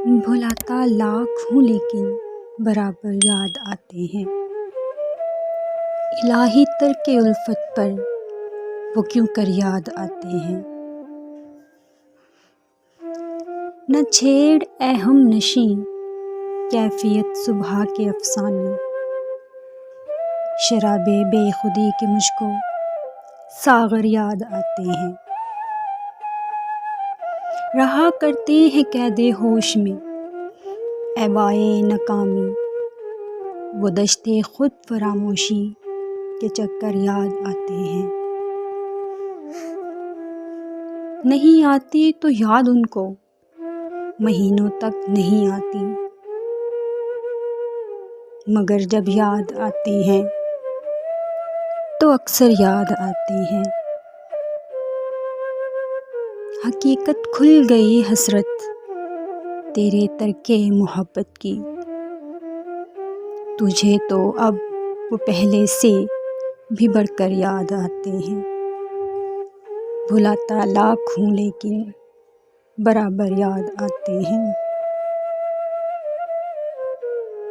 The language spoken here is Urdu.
بھلاتا لاکھ ہوں لیکن برابر یاد آتے ہیں۔ الہی ترک الفت پر وہ کیوں کر یاد آتے ہیں۔ نہ چھیڑ اے ہم نشیں کیفیت صبح کے افسانے، شراب بے خودی کے مجھ کو ساغر یاد آتے ہیں۔ رہا کرتے ہیں قید ہوش میں ایوائے ناکامی، وہ دشت خود فراموشی کے چکر یاد آتے ہیں۔ نہیں آتی تو یاد ان کو مہینوں تک نہیں آتی، مگر جب یاد آتے ہیں تو اکثر یاد آتے ہیں۔ حقیقت کھل گئی حسرت تیرے ترک محبت کی، تجھے تو اب وہ پہلے سے بھی بڑھ کر یاد آتے ہیں۔ بھلاتا لاکھ ہوں لیکن برابر یاد آتے ہیں۔